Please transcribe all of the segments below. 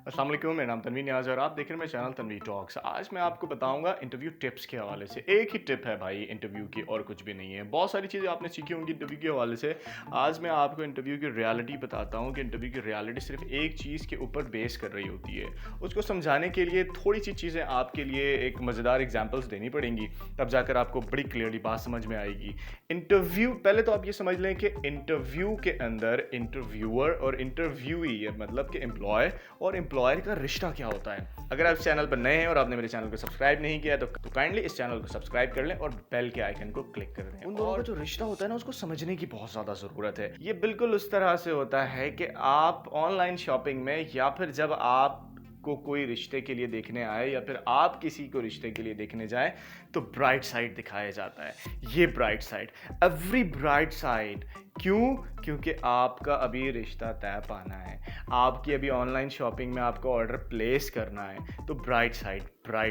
अस्सलाम वालेकुम, मेरा नाम तनवीर नियाज़ है और आप देख रहे हैं मेरा चैनल तनवीर टॉक्स। आज मैं आपको बताऊंगा इंटरव्यू टिप्स के हवाले से। एक ही टिप है भाई इंटरव्यू की और कुछ भी नहीं है। बहुत सारी चीज़ें आपने सीखी होंगी इंटरव्यू के हवाले से। आज मैं आपको इंटरव्यू की रियलिटी बताता हूँ कि इंटरव्यू की रियलिटी सिर्फ एक चीज़ के ऊपर बेस कर रही होती है। उसको समझाने के लिए थोड़ी सी चीज़ें आपके लिए एक मज़ेदार एग्जाम्पल्स देनी पड़ेंगी, तब जाकर आपको बड़ी क्लियरली बात समझ में आएगी। इंटरव्यू पहले तो आप ये समझ लें कि इंटरव्यू के अंदर इंटरव्यूअर और इंटरव्यूई मतलब कि एम्प्लॉय और एम्प्लॉयर का रिश्ता क्या होता है। अगर आप इस चैनल पर नए हैं और आपने मेरे चैनल को सब्सक्राइब नहीं किया है तो काइंडली इस चैनल को सब्सक्राइब कर लें और बेल के आइकन को क्लिक कर दें। उन दोनों का जो रिश्ता होता है ना, उसको समझने की बहुत ज़्यादा ज़रूरत है। ये बिल्कुल उस तरह से होता है कि आप ऑनलाइन शॉपिंग में या फिर जब आप को कोई रिश्ते के लिए देखने आए या फिर आप किसी को रिश्ते के लिए देखने जाएं तो ब्राइट साइड दिखाया जाता है। ये bright side, every bright side. क्यों? क्योंकि आपका अभी रिश्ता तय पाना है, आपकी अभी ऑनलाइन शॉपिंग में आपको ऑर्डर प्लेस करना है। तो ब्राइट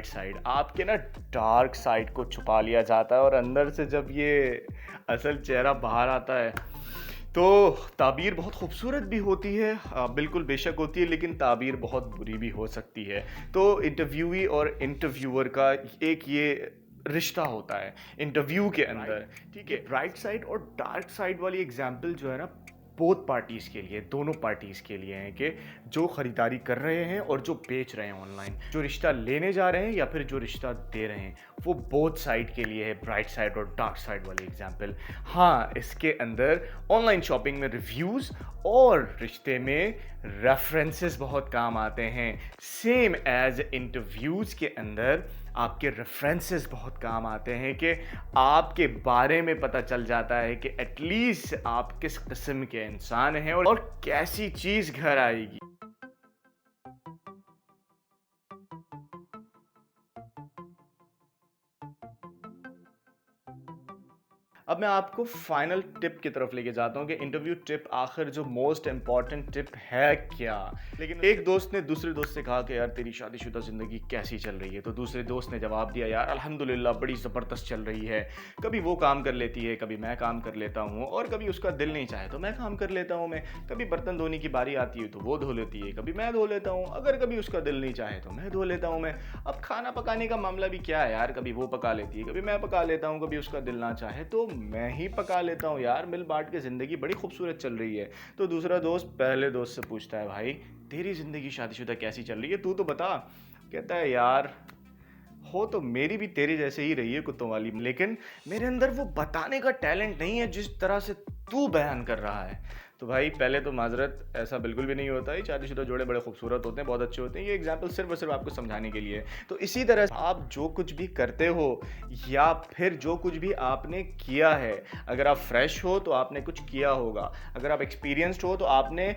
साइड आपके ना डार्क साइड को छुपा लिया जाता है और अंदर से जब ये असल चेहरा बाहर आता है तो ताबीर बहुत खूबसूरत भी होती है। बिल्कुल बेशक होती है, लेकिन ताबीर बहुत बुरी भी हो सकती है। तो इंटरव्यूई और इंटरव्यूअर का एक ये रिश्ता होता है इंटरव्यू के अंदर। ठीक है, ब्राइट साइड और डार्क साइड वाली एग्जाम्पल जो है ना, बोथ पार्टीज़ के लिए, दोनों पार्टीज़ के लिए हैं कि जो ख़रीदारी कर रहे हैं और जो बेच रहे हैं ऑनलाइन, जो रिश्ता लेने जा रहे हैं या फिर जो रिश्ता दे रहे हैं, वो बोथ साइड के लिए है ब्राइट साइड और डार्क साइड वाली एग्जाम्पल। हाँ, इसके अंदर ऑनलाइन शॉपिंग में रिव्यूज़ और रिश्ते में रेफरेंसेस बहुत काम आते हैं। सेम एज इंटरव्यूज़ के अंदर आपके रेफरेंसेस बहुत काम आते हैं कि आपके बारे में पता चल जाता है कि एटलीस्ट आप किस किस्म के इंसान हैं और कैसी चीज़ घर आएगी। अब मैं आपको फाइनल टिप की तरफ लेके जाता हूँ कि इंटरव्यू टिप आखिर जो मोस्ट इंपॉर्टेंट टिप है क्या। लेकिन एक दोस्त ने दूसरे दोस्त से कहा कि यार तेरी शादीशुदा ज़िंदगी कैसी चल रही है, तो दूसरे दोस्त ने जवाब दिया यार अल्हम्दुलिल्लाह बड़ी ज़बरदस्त चल रही है। कभी वो काम कर लेती है, कभी मैं काम कर लेता हूँ और कभी उसका दिल नहीं चाहे तो मैं काम कर लेता हूँ। मैं कभी बर्तन धोने की बारी आती है तो वो धो लेती है, कभी मैं धो लेता हूँ, अगर कभी उसका दिल नहीं चाहे तो मैं धो लेता हूँ। मैं अब खाना पकाने का मामला भी क्या है यार, कभी वो पका लेती है, कभी मैं पका लेता हूँ, कभी उसका दिल ना चाहे तो मैं ही पका लेता हूँ। यार मिल बांट के ज़िंदगी बड़ी खूबसूरत चल रही है। तो दूसरा दोस्त पहले दोस्त से पूछता है भाई तेरी ज़िंदगी शादीशुदा कैसी चल रही है, तू तो बता। कहता है यार हो तो मेरी भी तेरे जैसे ही रही है कुत्तों वाली, लेकिन मेरे अंदर वो बताने का टैलेंट नहीं है जिस तरह से तू बयान कर रहा है। तो भाई पहले तो माजरत, ऐसा बिल्कुल भी नहीं होता है। शादीशुदा जोड़े बड़े खूबसूरत होते हैं, बहुत अच्छे होते हैं। ये एग्जाम्पल सिर्फ और सिर्फ आपको समझाने के लिए है। तो इसी तरह आप जो कुछ भी करते हो या फिर जो कुछ भी आपने किया है, अगर आप फ्रेश हो तो आपने कुछ किया होगा, अगर आप एक्सपीरियंस्ड हो तो आपने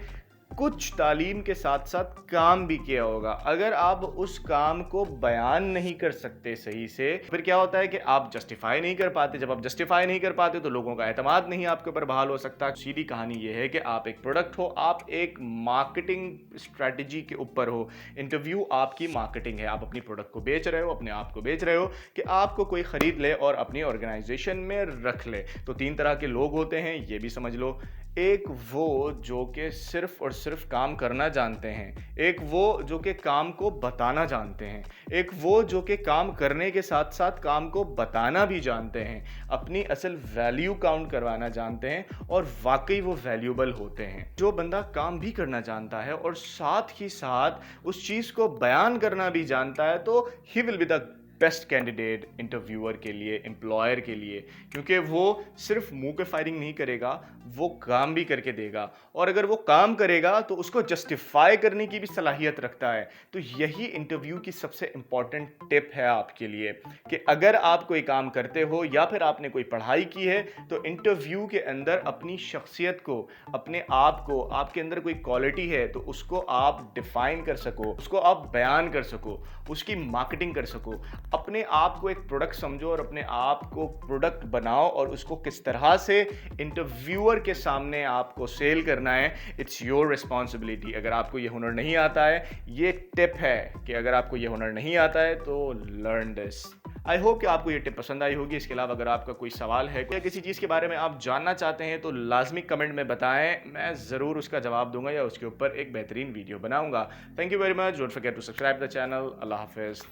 कुछ तालीम के साथ साथ काम भी किया होगा। अगर आप उस काम को बयान नहीं कर सकते सही से, फिर क्या होता है कि आप जस्टिफाई नहीं कर पाते। जब आप जस्टिफाई नहीं कर पाते तो लोगों का एतमाद नहीं आपके ऊपर बहाल हो सकता। सीधी कहानी ये है कि आप एक प्रोडक्ट हो, आप एक मार्केटिंग स्ट्रेटजी के ऊपर हो। इंटरव्यू आपकी मार्केटिंग है, आप अपनी प्रोडक्ट को बेच रहे हो, अपने आप को बेच रहे हो कि आपको कोई खरीद ले और अपनी ऑर्गेनाइजेशन में रख ले। तो तीन तरह के लोग होते हैं, ये भी समझ लो। एक वो जो कि सिर्फ और सिर्फ काम करना जानते हैं, एक वो जो कि काम को बताना जानते हैं, एक वो जो कि काम करने के साथ साथ काम को बताना भी जानते हैं, अपनी असल वैल्यू काउंट करवाना जानते हैं और वाकई वो वैल्यूबल होते हैं। जो बंदा काम भी करना जानता है और साथ ही साथ उस चीज़ को बयान करना भी जानता है, तो he will be the best candidate interviewer के लिए, एम्प्लॉयर के लिए। क्योंकि वो सिर्फ मुंह के फायरिंग नहीं करेगा, वो काम भी करके देगा और अगर वो काम करेगा तो उसको जस्टिफाई करने की भी सलाहियत रखता है। तो यही इंटरव्यू की सबसे इंपॉर्टेंट टिप है आपके लिए कि अगर आप कोई काम करते हो या फिर आपने कोई पढ़ाई की है तो इंटरव्यू के अंदर अपनी शख्सियत को, अपने आप को, आपके अंदर कोई क्वालिटी है तो उसको आप डिफाइन कर सको, उसको आप बयान कर सको, उसकी मार्केटिंग कर सको। अपने आप को एक प्रोडक्ट समझो और अपने आप को प्रोडक्ट बनाओ और उसको किस तरह से इंटरव्यूअर के सामने आपको सेल करना है, इट्स योर रिस्पॉन्सिबिलिटी। अगर आपको ये हुनर नहीं आता है, ये टिप है कि अगर आपको ये हुनर नहीं आता है तो लर्न दिस। आई होप कि आपको ये टिप पसंद आई होगी। इसके अलावा अगर आपका कोई सवाल है या किसी चीज़ के बारे में आप जानना चाहते हैं तो लाज़मी कमेंट में बताएँ, मैं ज़रूर उसका जवाब दूँगा या उसके ऊपर एक बेहतरीन वीडियो बनाऊँगा। Thank you very much, don't forget to subscribe the channel. अल्लाह हाफ़िज़।